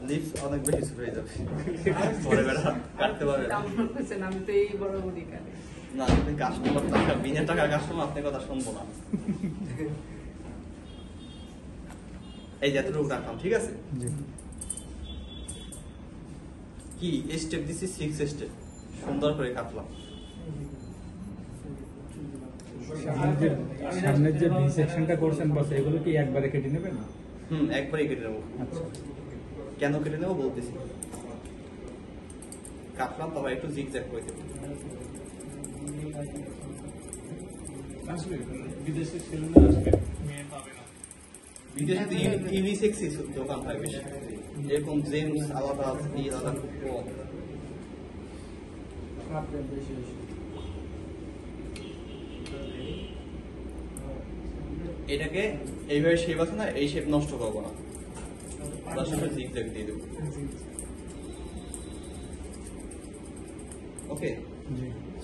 Lips অনেক বেশি ছোট হয়ে যাবে পরে বেড়া কাটতে পারবে না। আমি তো এই বড় বড়ি কাটে না, আপনি কাস্টমার টাকা বিনা টাকার কাস্টমার, আপনার কথা শুনবো না। এই যে এতটুকু রাখলাম, ঠিক আছে? কি স্টেপ দিছি? 6 স্টেপ সুন্দর করে কাটলাম। সামনের যে ভি সেকশনটা করছেন বস, এগুলো কি একবারে কেটে নেবেন? একবারই কেটে নেবো। আচ্ছা, কেন কেটে নেবো বলতেছি। কাটলাম, তারপর একটু জিগজ্যাগ করে দেবো। বিদেশে সেলুনে আসলে মেয়ে পাবে না। বিদেশে তো ইউনিসেক্সই দোকান হয় বেশি, যেরকম জেমস আলাদা, এই আলাদা খুব কম। এটাকে এইভাবে শেপ আছে না, এই শেপ নষ্ট করবো না, তার সাথে জিগজ্যাগ দিয়ে দেবো। ওকে,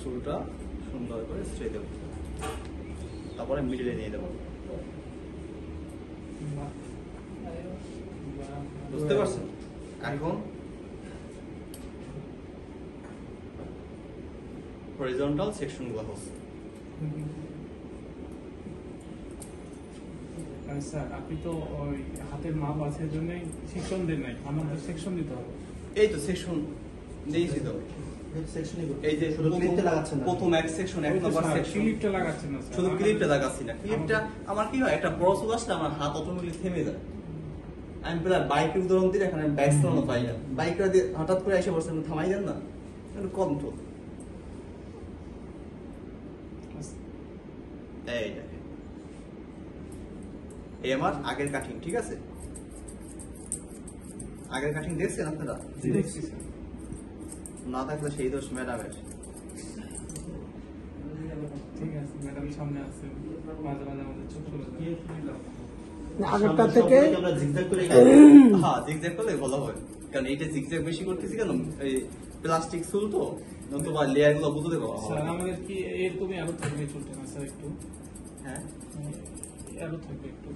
চুলটা সুন্দর করে স্ট্রেট দেবো, তারপরে মিডলে নিয়ে দেবো। বুঝতে পারছেন? এখন হরিজন্টাল সেকশন গুলো হচ্ছে। স্যার আপনি তো ওই হাতের মাপ আছে জন্য সেকশন দেন নাই, আমাদের সেকশন দিতে হবে। এই তো সেকশন দিয়েছি তো, এই যে প্রথম এক সেকশন, এক নম্বর সেকশন। ক্লিপটা লাগাচ্ছেন না শুধু ক্লিপটা লাগাচ্ছি না, ক্লিপটা আমার কি হয়, একটা বড় চুল আসলে আমার হাত অটোমেটিক থেমে যায়। আমি প্রায় বাইকের উদাহরণ দিলে এখানে ব্যাক চালানো পাই না, বাইকটা দিয়ে হঠাৎ করে এসে বসে থামাই দেন না, একটু কন্ট্রোল। এই দেখেন, এই আমার আগের কাটিং, ঠিক আছে? আগের কাটিং দেখছেন আপনারা? দেখছি স্যার। না থাকলে সেই দোষ ম্যাডামের। ঠিক আছে, ম্যাডাম সামনে আছে, মাঝে মাঝে আমাদের চোখ চলে যায়। আগেরটা থেকে আমরা জিগজ্যাগ করে, হ্যাঁ জিগজ্যাগ করলে ভালো হয়, কারণ এইটা জিগজ্যাগ বেশি করতেছি কেন, এই প্লাস্টিক চুল তো, নতুবা লেয়ার গুলো বুঝতে পারবো। স্যার আমাদের কি এরকমই আরো থাকবে চলতে না স্যার? একটু হ্যাঁ আরো থাকবে একটু।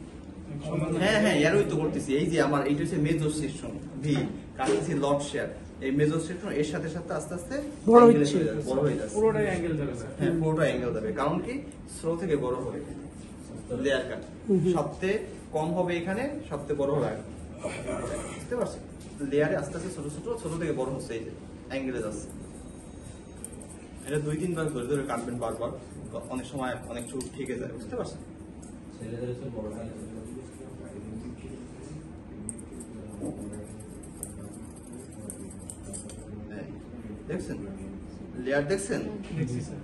হ্যাঁ হ্যাঁ, এরই তো করতেছি। এই যে আমার এইটা হচ্ছে মেজর সেকশন ভি, কাটতেছি লট শেয়ার। এই মেজর সেকশন এর সাথে সাথে আস্তে আস্তে বড় হচ্ছে, বড় হয়ে যাচ্ছে। পুরোটাই অ্যাঙ্গেল যাবে স্যার। হ্যাঁ, পুরোটা অ্যাঙ্গেল যাবে, কারণ কি স্লো থেকে বড় হবে লেয়ার কাট। সবচেয়ে কম হবে এখানে, সবচেয়ে বড় হবে, বুঝতে পারছেন? লেয়ারে আস্তে আস্তে ছোট ছোট, ছোট থেকে বড় হচ্ছে, এই যে অ্যাঙ্গেলে যাচ্ছে। এটা 2-3 বার ধরে ধরে কাটবেন বারবার, অনেক সময় অনেক চুল থেকে যায়, বুঝতে পারছেন? দেখছেন লেয়ার, দেখছেন? দেখছি স্যার।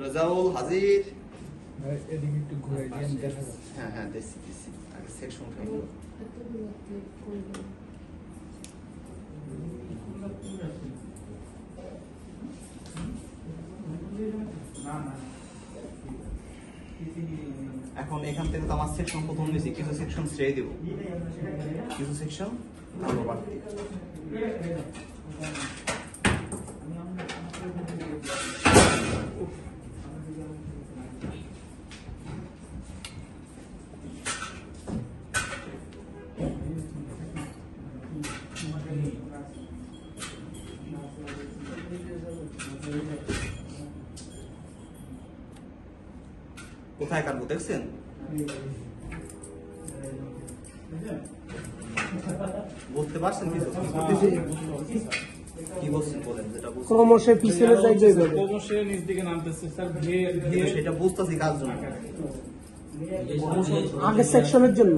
রাজাউল হাজির। এদিকে একটু ঘুরে দিয়ে দেখা যাচ্ছে। হ্যাঁ হ্যাঁ, দেখছি দেখছি, আগে সেকশন এখন এখান থেকে তো আমার সেকশন প্রথম নিয়েছি, কিছু সেকশন ছেড়ে দেবো, কিছু সেকশন আরো বাড়তি। কোথায় কাটবো দেখছেন? বুঝতে পারছেন কিছু? কি বলছেন বলেন, যেটা ক্রমশ পিছনে যাই যাবে, ক্রমশের নিচ দিকে নামতেছে স্যার। সেটা বুঝতেছি কার জন্য, আগের সেকশনের জন্য।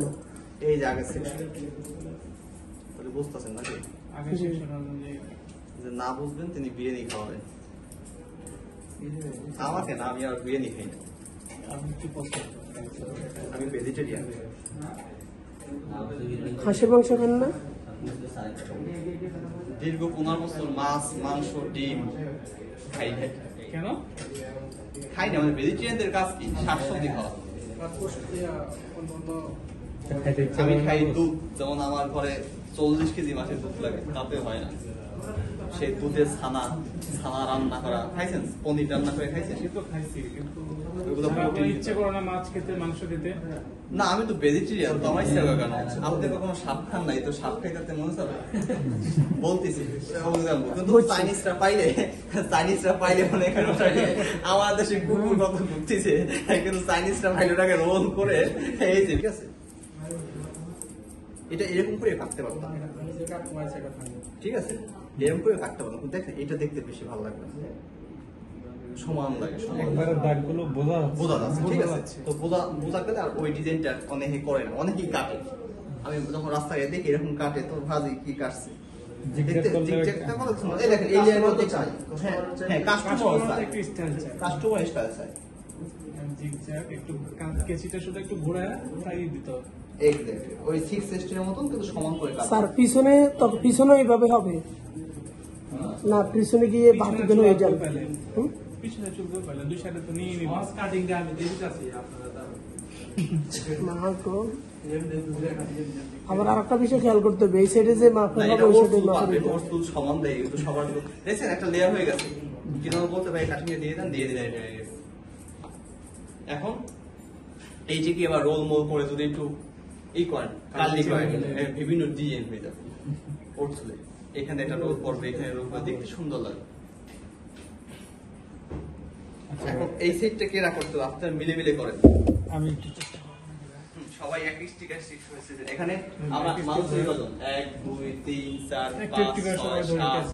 এই যে আগের সেকশন বুঝতেছেন নাকি? আগে সেকশন অনুযায়ী যে না বুঝবেন তিনি বিরিয়ানি খাওয়াবেন, আমাকে না, আমি আর বিরিয়ানি খাই না, আপনি কি পছন্দ? আমি ভেজিটেরিয়ান। খাসির মাংস খান না? দীর্ঘ 15 বছর মাছ, মাংস, ডিম খাই না। কেন খাই না, মানে ভেজিটেরিয়ানদের কাজ কি? শাকসবজি খাওয়া। আমি খাই দুধ, যেমন আমার ঘরে 40 কেজি মাছের দুধ লাগে, তাতে হয় না। সেই দুধের ছানা রান্না করা খাইছেন, পনির রান্না করে খাইছেন? সে তো খাইছি, কিন্তু ওগুলো আমার protein। ইচ্ছে করে না মাছ খেতে, মাংস খেতে। না আমি তো ভেজিটেরিয়ান, তো আমার ইচ্ছা করে কেন? আপনি কখনো সাপ খান নাই, তো সাপ খাইতে মনে চাবে? বলতেছি কিন্তু চাইনিজরা পাইলে মনে করেন ওটাকে, আমার দেশে কুকুর কত ঘুরতেছে, কিন্তু চাইনিজরা পাইলে ওটাকে রোল করে এই যে, ঠিক আছে, এটা এরকম করে কাটতে পারতাম, ঠিক আছে, এরকম করে কাটতে পারতাম, কিন্তু দেখেন এটা দেখতে বেশি ভালো লাগবে, সমান লাগে, একবারে দাগগুলো বোঝা যাচ্ছে, ঠিক আছে। তো বোঝা গেলে আর ওই ডিজাইনটা অনেকে করে না, অনেকেই কাটে। আমি যখন রাস্তায় দেখি এরকম কাটে, তো ভাজি কি কাটছে, দেখতে জিগজ্যাগটা ভালো ছিল। এই দেখেন এই লেয়ারটা চাই, হ্যাঁ কাস্টমার চাই, একটু স্টাইল চাই, কাস্টমার স্টাইল চাই, জিগজ্যাগ একটু কেচিটা শুধু একটু ঘোরায় তাই দিতে হবে। এক্স্যাক্টলি ওই 6 এর মতন, কিন্তু সমান করে কাটবে। স্যার পিছনে, তবে পিছনে এইভাবে হবে না, পিছনে গিয়ে বাকি দিন হয়ে যাবে। হুম? পিছনে চুলবে পারলে দুই সাইডে তো নিয়ে নিবি। মা গো। আবার আরেকটা বিষয় খেয়াল করতে হবে, এই সাইডে যে মাপা না, হবে এটা ওই ওর সাইডে চুল মাপা পারবে, হবে। ওর চুল সমান দেয়, কিন্তু সবার চুল দেখছেন একটা লেয়ার হয়ে গেছে, কিভাবে বলতে ভাই কাটিং দিয়ে দেন, দিয়ে দিলেন, এটা হয়ে গেছে। এখন এই যে কি আবার রোল মোল করে যদি একটু এই করেন, কালি করেন, বিভিন্ন ডিজাইন হয়ে যাবে ওর চুলে, এখানে একটা রোল পড়বে, এখানে রোল পড়বে, দেখতে সুন্দর লাগে। এখন এই সেটটা কেরা করতে হবে, আপনারা মিলে মিলে করেন, আমি একটু চেষ্টা সবাই এক স্টিকার স্টিক হয়েছে। এখানে আমরা মানুষের কজন 1 2 3 4 একটু 5 একটু করে সবাই 6 ধরে 7